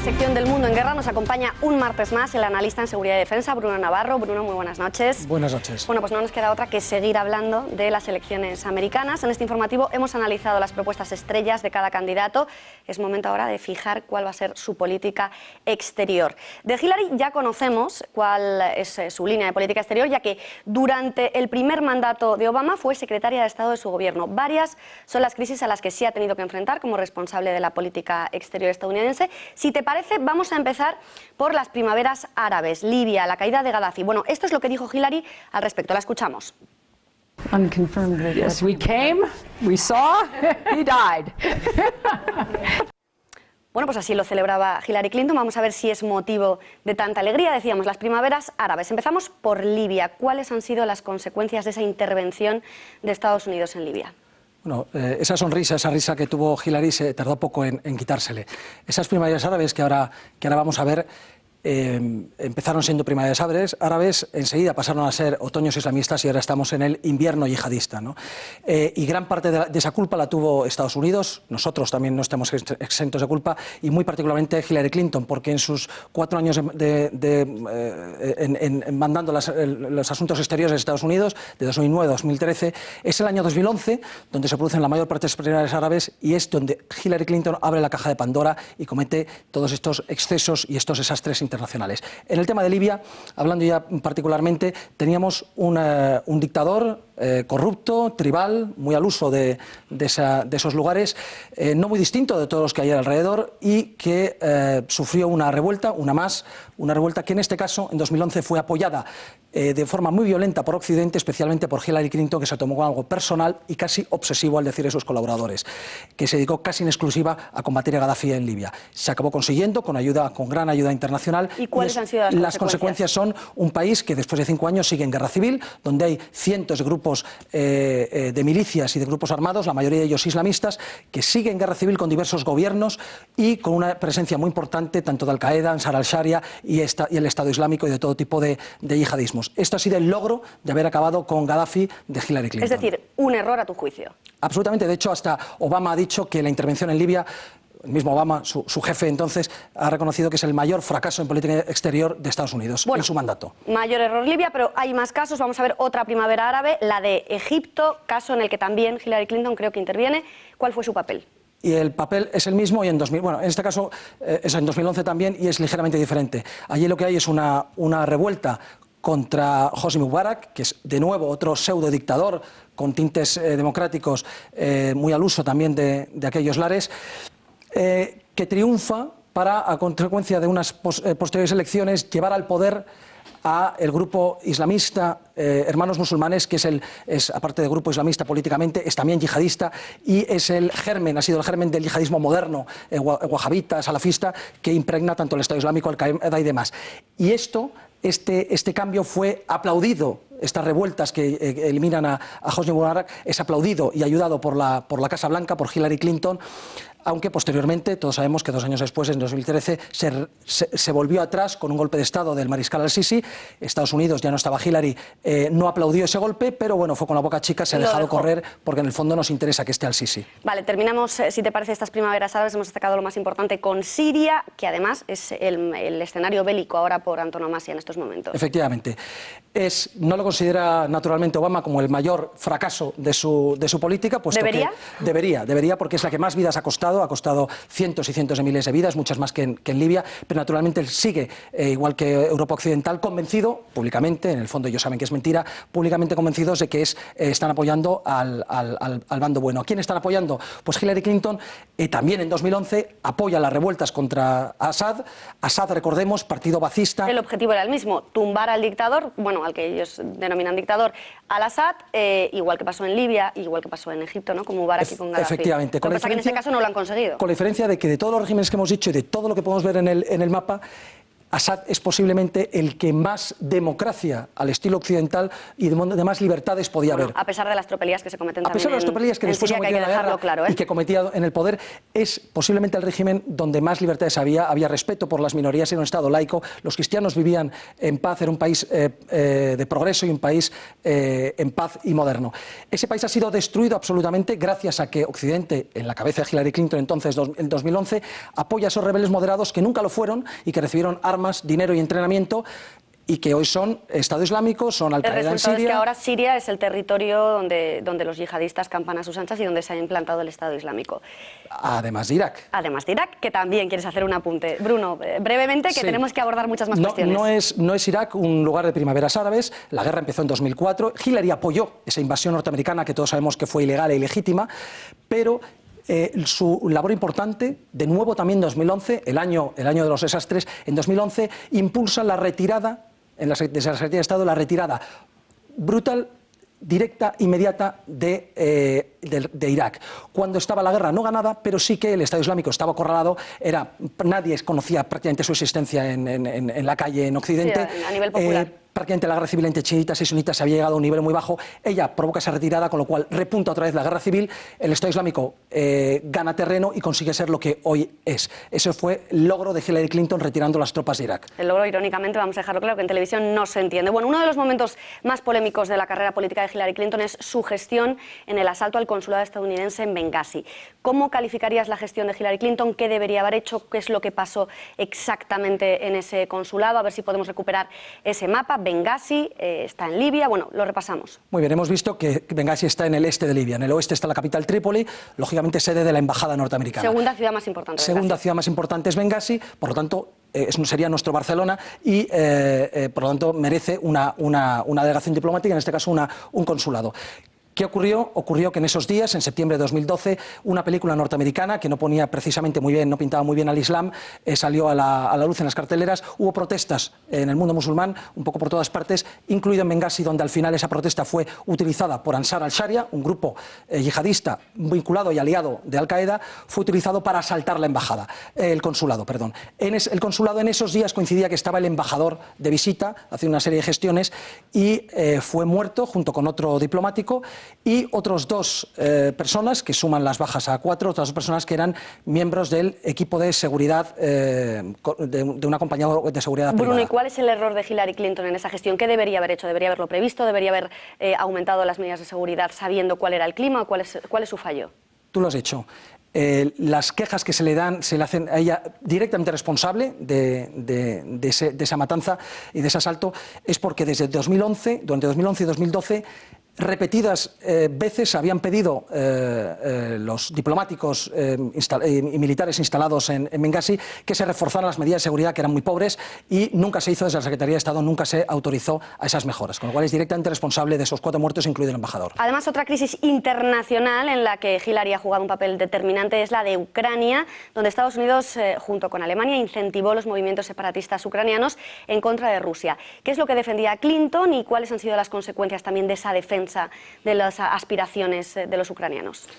sección del Mundo en Guerra nos acompaña un martes más el analista en seguridad y defensa, Bruno Navarro. Bruno, muy buenas noches. Buenas noches. Bueno, pues no nos queda otra que seguir hablando de las elecciones americanas. En este informativo hemos analizado las propuestas estrellas de cada candidato. Es momento ahora de fijar cuál va a ser su política exterior. De Hillary ya conocemos cuál es su línea de política exterior, ya que durante el primer mandato de Obama fue secretaria de Estado de su gobierno. Varias son las crisis a las que sí ha tenido que enfrentar como responsable de la política exterior estadounidense. Si te parece, vamos a empezar por las primaveras árabes, Libia, la caída de Gaddafi. Bueno, esto es lo que dijo Hillary al respecto. La escuchamos. Unconfirmed. Yes, we came, we saw, he died. Bueno, pues así lo celebraba Hillary Clinton. Vamos a ver si es motivo de tanta alegría. Decíamos, las primaveras árabes. Empezamos por Libia. ¿Cuáles han sido las consecuencias de esa intervención de Estados Unidos en Libia? Bueno, esa sonrisa, esa risa que tuvo Hillary se tardó poco en quitársele. Esas primarias árabes que ahora vamos a ver empezaron siendo primarias árabes, enseguida pasaron a ser otoños islamistas y ahora estamos en el invierno yihadista, ¿no? Y gran parte de esa culpa la tuvo Estados Unidos, nosotros también no estamos exentos de culpa, y muy particularmente Hillary Clinton, porque en sus 4 años mandando los asuntos exteriores de Estados Unidos, de 2009 a 2013, es el año 2011 donde se producen la mayor parte de las primarias árabes y es donde Hillary Clinton abre la caja de Pandora y comete todos estos excesos y estos desastres internacionales. En el tema de Libia, hablando ya particularmente, teníamos un dictador corrupto, tribal, muy al uso de esos lugares, no muy distinto de todos los que hay alrededor y que sufrió una revuelta, una revuelta que en este caso, en 2011, fue apoyada de forma muy violenta por Occidente, especialmente por Hillary Clinton, que se tomó como algo personal y casi obsesivo al decir a sus colaboradores, que se dedicó casi en exclusiva a combatir a Gaddafi en Libia. Se acabó consiguiendo con gran ayuda internacional. ¿Y cuáles han sido las consecuencias? Son un país que después de 5 años sigue en guerra civil, donde hay cientos de grupos de milicias y de grupos armados, la mayoría de ellos islamistas, que siguen en guerra civil con diversos gobiernos y con una presencia muy importante tanto de Al-Qaeda, Ansar al-Sharia y el Estado Islámico y de todo tipo de yihadismos. Esto ha sido el logro de haber acabado con Gaddafi de Hillary Clinton. Es decir, un error a tu juicio. Absolutamente. De hecho, hasta Obama ha dicho que la intervención en Libia, el mismo Obama, su jefe entonces, ha reconocido que es el mayor fracaso en política exterior de Estados Unidos en su mandato. Mayor error Libia, pero hay más casos. Vamos a ver otra primavera árabe, la de Egipto, caso en el que también Hillary Clinton creo que interviene. ¿Cuál fue su papel? Y el papel es el mismo y en este caso es en 2011 también y es ligeramente diferente. Allí lo que hay es una revuelta contra Hosni Mubarak, que es de nuevo otro pseudo dictador con tintes democráticos, muy al uso también de aquellos lares, que triunfa para, a consecuencia de unas posteriores elecciones, llevar al poder a el grupo islamista Hermanos Musulmanes, que es aparte de grupo islamista políticamente, es también yihadista y es ha sido el germen del yihadismo moderno, wahabita, salafista, que impregna tanto el Estado Islámico, Al-Qaeda y demás. Y este cambio fue aplaudido. Estas revueltas que eliminan a Hosni Mubarak es aplaudido y ayudado por la Casa Blanca, por Hillary Clinton, aunque posteriormente todos sabemos que 2 años después, en 2013, se volvió atrás con un golpe de Estado del mariscal al-Sisi. Estados Unidos, ya no estaba Hillary, no aplaudió ese golpe, pero bueno, fue con la boca chica, se ha dejado correr porque en el fondo nos interesa que esté al-Sisi. Vale, terminamos, si te parece, estas primaveras árabes. Hemos destacado lo más importante con Siria, que además es el escenario bélico ahora por antonomasia en estos momentos. Efectivamente. No lo considera naturalmente Obama como el mayor fracaso de su política, puesto ¿Debería? Que debería, porque es la que más vidas ha costado cientos y cientos de miles de vidas, muchas más que en Libia, pero naturalmente él sigue, igual que Europa Occidental, convencido, públicamente, en el fondo ellos saben que es mentira, públicamente convencidos de que están apoyando al bando bueno. ¿A quién están apoyando? Pues Hillary Clinton también en 2011 apoya las revueltas contra Assad. Assad, recordemos, partido bacista. El objetivo era el mismo, tumbar al dictador, bueno, al que ellos denominan dictador, al-Assad, igual que pasó en Libia, igual que pasó en Egipto, ¿no? Con Mubarak y con Gaddafi. Efectivamente. Lo que pasa es que en este caso no lo han conseguido. Con la diferencia de que de todos los regímenes que hemos dicho y de todo lo que podemos ver en el mapa, Assad es posiblemente el que más democracia al estilo occidental y de más libertades podía haber. A pesar de las tropelías que se cometen también. A pesar de las tropelías que después cometió en la guerra claro, y que cometía en el poder, es posiblemente el régimen donde más libertades había respeto por las minorías, era un Estado laico, los cristianos vivían en paz, era un país de progreso y un país en paz y moderno. Ese país ha sido destruido absolutamente gracias a que Occidente, en la cabeza de Hillary Clinton entonces, en 2011, apoya a esos rebeldes moderados que nunca lo fueron y que recibieron armas, dinero y entrenamiento y que hoy son Estado Islámico, son Al-Qaeda en Siria. Es que ahora Siria es el territorio donde los yihadistas campan a sus anchas y donde se ha implantado el Estado Islámico. Además de Irak. Además de Irak, que también quieres hacer un apunte. Bruno, brevemente, que tenemos que abordar muchas más cuestiones. No es Irak un lugar de primaveras árabes, la guerra empezó en 2004, Hillary apoyó esa invasión norteamericana que todos sabemos que fue ilegal e ilegítima, pero su labor importante, de nuevo también en 2011, el año de los desastres, en 2011 impulsa la retirada, desde la Secretaría de Estado, la retirada brutal, directa, inmediata de Irak. Cuando estaba la guerra no ganada, pero sí que el Estado Islámico estaba acorralado, nadie conocía prácticamente su existencia en la calle en Occidente. Sí, a nivel popular. Prácticamente la guerra civil entre chiitas y sunitas había llegado a un nivel muy bajo. Ella provoca esa retirada, con lo cual repunta otra vez la guerra civil. El Estado Islámico gana terreno y consigue ser lo que hoy es. Ese fue el logro de Hillary Clinton retirando las tropas de Irak. El logro, irónicamente, vamos a dejarlo claro, que en televisión no se entiende. Bueno, uno de los momentos más polémicos de la carrera política de Hillary Clinton es su gestión en el asalto al consulado estadounidense en Bengasi. ¿Cómo calificarías la gestión de Hillary Clinton? ¿Qué debería haber hecho? ¿Qué es lo que pasó exactamente en ese consulado? A ver si podemos recuperar ese mapa. Bengasi está en Libia, bueno, lo repasamos. Muy bien, hemos visto que Bengasi está en el este de Libia, en el oeste está la capital Trípoli, lógicamente sede de la embajada norteamericana. Segunda ciudad más importante. Segunda ciudad más importante es Bengasi, por lo tanto sería nuestro Barcelona y por lo tanto merece una delegación diplomática, en este caso un consulado. ¿Qué ocurrió? Ocurrió que en esos días, en septiembre de 2012, una película norteamericana que no ponía precisamente muy bien, no pintaba muy bien al Islam, salió a la luz en las carteleras. Hubo protestas en el mundo musulmán, un poco por todas partes, incluido en Bengasi, donde al final esa protesta fue utilizada por Ansar al-Sharia, un grupo yihadista vinculado y aliado de Al-Qaeda, fue utilizado para asaltar la embajada, el consulado, perdón. El consulado en esos días coincidía que estaba el embajador de visita, haciendo una serie de gestiones, y fue muerto junto con otro diplomático, y otros dos personas, que suman las bajas a 4, otras 2 personas que eran miembros del equipo de seguridad de una compañía de seguridad privada. Bruno, ¿y cuál es el error de Hillary Clinton en esa gestión? ¿Qué debería haber hecho? ¿Debería haberlo previsto? ¿Debería haber aumentado las medidas de seguridad sabiendo cuál era el clima? ¿Cuál es su fallo? Tú lo has hecho. Las quejas que se le hacen a ella directamente responsable de esa matanza y de ese asalto, es porque desde 2011, durante 2011 y 2012, repetidas veces habían pedido los diplomáticos y militares instalados en Bengasi que se reforzaran las medidas de seguridad, que eran muy pobres, y nunca se hizo desde la Secretaría de Estado, nunca se autorizó a esas mejoras, con lo cual es directamente responsable de esos 4 muertos, incluido el embajador. Además, otra crisis internacional en la que Hillary ha jugado un papel determinante es la de Ucrania, donde Estados Unidos, junto con Alemania, incentivó los movimientos separatistas ucranianos en contra de Rusia. ¿Qué es lo que defendía Clinton y cuáles han sido las consecuencias también de esa defensa de las aspiraciones de los ucranianos?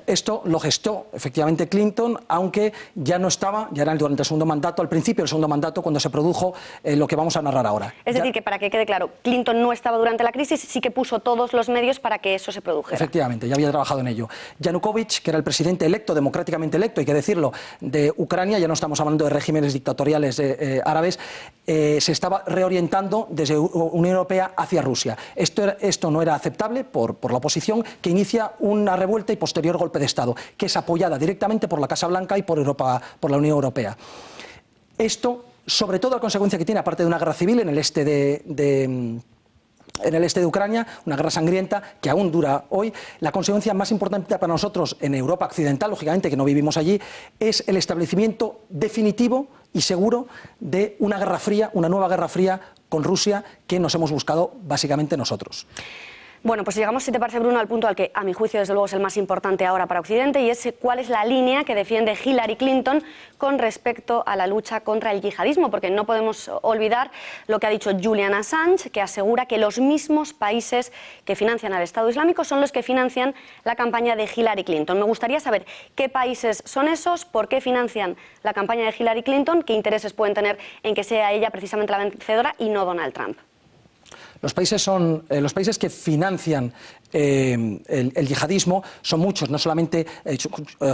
Esto lo gestó efectivamente Clinton, aunque ya no estaba, ya era durante el segundo mandato, al principio del segundo mandato, cuando se produjo lo que vamos a narrar ahora. Es decir, que para que quede claro, Clinton no estaba durante la crisis, sí que puso todos los medios para que eso se produjera. Efectivamente, ya había trabajado en ello. Yanukovych, que era el presidente electo, democráticamente electo, hay que decirlo, de Ucrania, ya no estamos hablando de regímenes dictatoriales árabes, se estaba reorientando desde Unión Europea hacia Rusia. Esto no era aceptable por la oposición, que inicia una revuelta y posterior golpe de Estado, que es apoyada directamente por la Casa Blanca y por la Unión Europea. Esto, sobre todo, la consecuencia que tiene, aparte de una guerra civil en el este de Ucrania, una guerra sangrienta que aún dura hoy, la consecuencia más importante para nosotros en Europa occidental, lógicamente que no vivimos allí, es el establecimiento definitivo y seguro de una guerra fría, una nueva guerra fría con Rusia, que nos hemos buscado básicamente nosotros. Bueno, pues llegamos, si te parece, Bruno, al punto al que, a mi juicio, desde luego es el más importante ahora para Occidente, y es cuál es la línea que defiende Hillary Clinton con respecto a la lucha contra el yihadismo, porque no podemos olvidar lo que ha dicho Julian Assange, que asegura que los mismos países que financian al Estado Islámico son los que financian la campaña de Hillary Clinton. Me gustaría saber qué países son esos, por qué financian la campaña de Hillary Clinton, qué intereses pueden tener en que sea ella precisamente la vencedora y no Donald Trump. Los países que financian el yihadismo son muchos, no solamente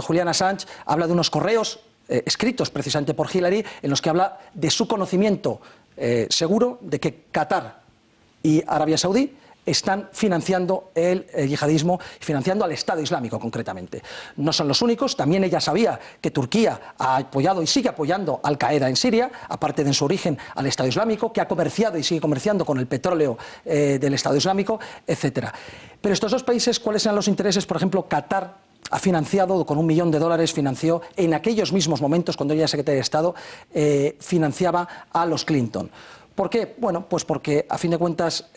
Julian Assange habla de unos correos escritos precisamente por Hillary en los que habla de su conocimiento seguro de que Qatar y Arabia Saudí están financiando el yihadismo, financiando al Estado Islámico concretamente. No son los únicos, también ella sabía que Turquía ha apoyado y sigue apoyando a Al-Qaeda en Siria, aparte de en su origen al Estado Islámico, que ha comerciado y sigue comerciando con el petróleo del Estado Islámico, etc. Pero estos dos países, ¿cuáles eran los intereses? Por ejemplo, Qatar ha financiado, con $1 millón, financió en aquellos mismos momentos, cuando ella era secretaria de Estado, financiaba a los Clinton. ¿Por qué? Bueno, pues porque a fin de cuentas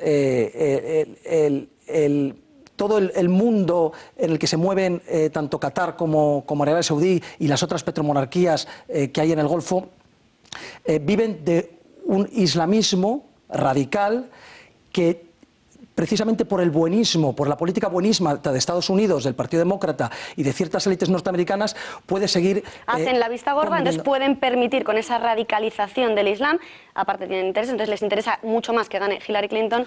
todo el mundo en el que se mueven tanto Qatar como Arabia Saudí y las otras petromonarquías que hay en el Golfo viven de un islamismo radical que precisamente por el buenismo, por la política buenísmata de Estados Unidos, del Partido Demócrata y de ciertas élites norteamericanas, puede seguir... Hacen la vista gorda, entonces pueden permitir con esa radicalización del Islam, aparte tienen interés, entonces les interesa mucho más que gane Hillary Clinton.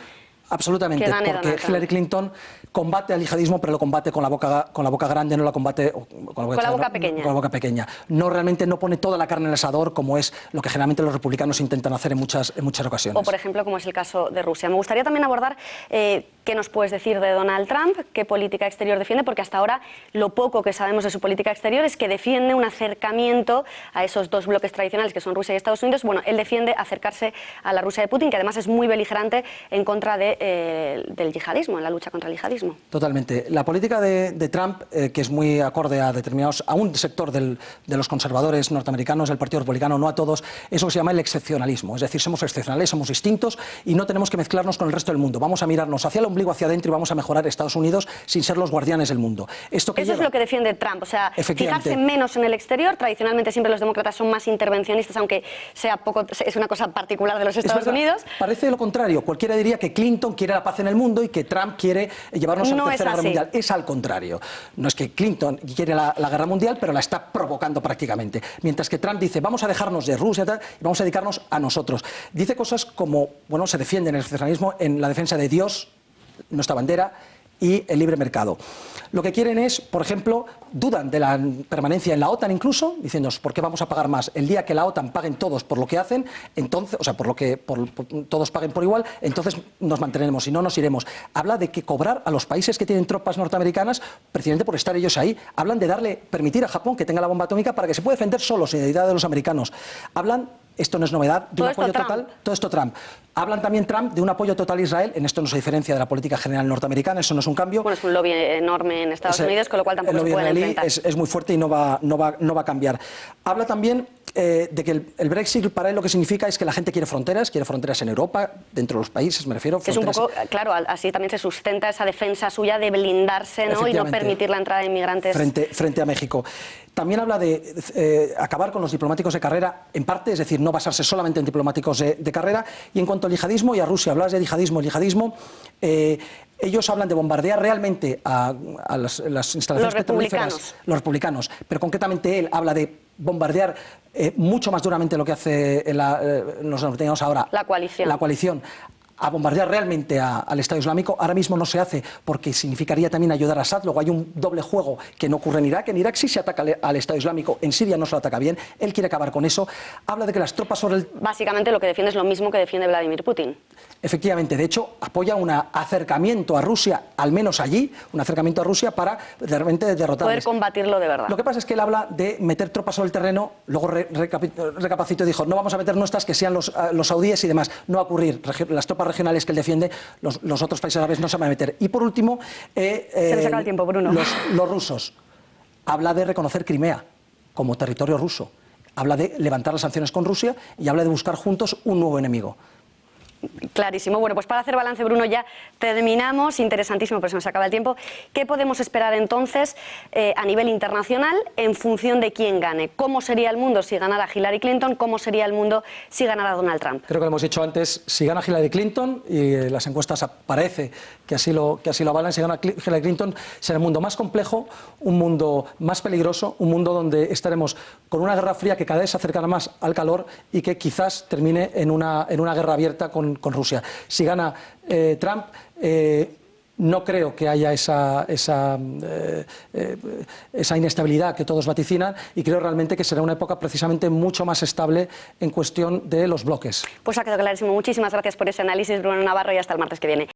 Absolutamente, porque Hillary Clinton combate al yihadismo, pero lo combate con la boca grande, no la combate con la boca pequeña. Con la boca pequeña. No, realmente no pone toda la carne en el asador, como es lo que generalmente los republicanos intentan hacer en muchas ocasiones. O, por ejemplo, como es el caso de Rusia. Me gustaría también abordar qué nos puedes decir de Donald Trump, qué política exterior defiende, porque hasta ahora lo poco que sabemos de su política exterior es que defiende un acercamiento a esos dos bloques tradicionales que son Rusia y Estados Unidos. Bueno, él defiende acercarse a la Rusia de Putin, que además es muy beligerante en contra del yihadismo, en la lucha contra el yihadismo. Totalmente. La política de Trump, que es muy acorde a un sector de los conservadores norteamericanos, el Partido Republicano, no a todos, eso se llama el excepcionalismo. Es decir, somos excepcionales, somos distintos y no tenemos que mezclarnos con el resto del mundo. Vamos a mirarnos hacia el ombligo, hacia adentro, y vamos a mejorar Estados Unidos sin ser los guardianes del mundo. Eso es lo que defiende Trump, o sea, fijarse menos en el exterior. Tradicionalmente siempre los demócratas son más intervencionistas, aunque sea poco, es una cosa particular de los Estados Unidos. Parece lo contrario. Cualquiera diría que Clinton quiere la paz en el mundo y que Trump quiere llevarnos a la Tercera Guerra Mundial. Es al contrario. No es que Clinton quiere la guerra mundial, pero la está provocando prácticamente. Mientras que Trump dice, vamos a dejarnos de Rusia y vamos a dedicarnos a nosotros. Dice cosas como, bueno, se defiende en el excepcionalismo en la defensa de Dios, nuestra bandera, y el libre mercado. Lo que quieren es, por ejemplo, dudan de la permanencia en la OTAN incluso, diciendo, ¿por qué vamos a pagar más? El día que la OTAN paguen todos por lo que hacen, entonces, o sea, todos paguen por igual, entonces nos mantenemos, si no, nos iremos. Habla de que cobrar a los países que tienen tropas norteamericanas, precisamente por estar ellos ahí. Hablan de permitir a Japón que tenga la bomba atómica para que se pueda defender solo, sin ayuda de los americanos. Hablan, esto no es novedad, de un apoyo total, todo esto Trump. Hablan también Trump de un apoyo total a Israel, en esto no se diferencia de la política general norteamericana, eso no es un cambio. Bueno, es un lobby enorme en Estados Unidos, con lo cual tampoco se puede enfrentar. Es muy fuerte y no va a cambiar. Habla también de que el Brexit para él lo que significa es que la gente quiere fronteras en Europa, dentro de los países, me refiero. Que es un poco, claro, así también se sustenta esa defensa suya de blindarse, ¿no? Y no permitir la entrada de inmigrantes. Frente a México. También habla de acabar con los diplomáticos de carrera, en parte, es decir, no basarse solamente en diplomáticos de carrera. Y en cuanto al yihadismo y a Rusia, hablas de yihadismo, ellos hablan de bombardear realmente a las instalaciones petrolíferas, los republicanos, pero concretamente él habla de bombardear mucho más duramente lo que hace los norteamericanos ahora, la coalición, a bombardear realmente al Estado Islámico. Ahora mismo no se hace porque significaría también ayudar a Assad. Luego hay un doble juego que no ocurre en Irak. En Irak sí se ataca al Estado Islámico, en Siria no se lo ataca bien. Él quiere acabar con eso. Habla de que las tropas sobre el... Básicamente lo que defiende es lo mismo que defiende Vladimir Putin. Efectivamente, de hecho, apoya un acercamiento a Rusia, al menos allí, un acercamiento a Rusia para realmente derrotarles. Poder combatirlo de verdad. Lo que pasa es que él habla de meter tropas sobre el terreno, luego recapacitó y dijo, no vamos a meter nuestras que sean los saudíes y demás. No va a ocurrir. Las tropas regionales que él defiende, los otros países árabes no se van a meter. Y por último... se les acaba el tiempo, Bruno. Los rusos. Habla de reconocer Crimea como territorio ruso. Habla de levantar las sanciones con Rusia y habla de buscar juntos un nuevo enemigo. Clarísimo. Bueno, pues para hacer balance, Bruno, ya terminamos. Interesantísimo, pero se nos acaba el tiempo. ¿Qué podemos esperar entonces a nivel internacional en función de quién gane? ¿Cómo sería el mundo si ganara Hillary Clinton? ¿Cómo sería el mundo si ganara Donald Trump? Creo que lo hemos dicho antes, si gana Hillary Clinton, y las encuestas parece que así lo avalan, si gana Hillary Clinton, será un mundo más complejo, un mundo más peligroso, un mundo donde estaremos con una guerra fría que cada vez se acercará más al calor y que quizás termine en una guerra abierta con Rusia. Si gana Trump, no creo que haya esa inestabilidad que todos vaticinan, y creo realmente que será una época precisamente mucho más estable en cuestión de los bloques. Pues ha quedado clarísimo. Muchísimas gracias por ese análisis, Bruno Navarro, y hasta el martes que viene.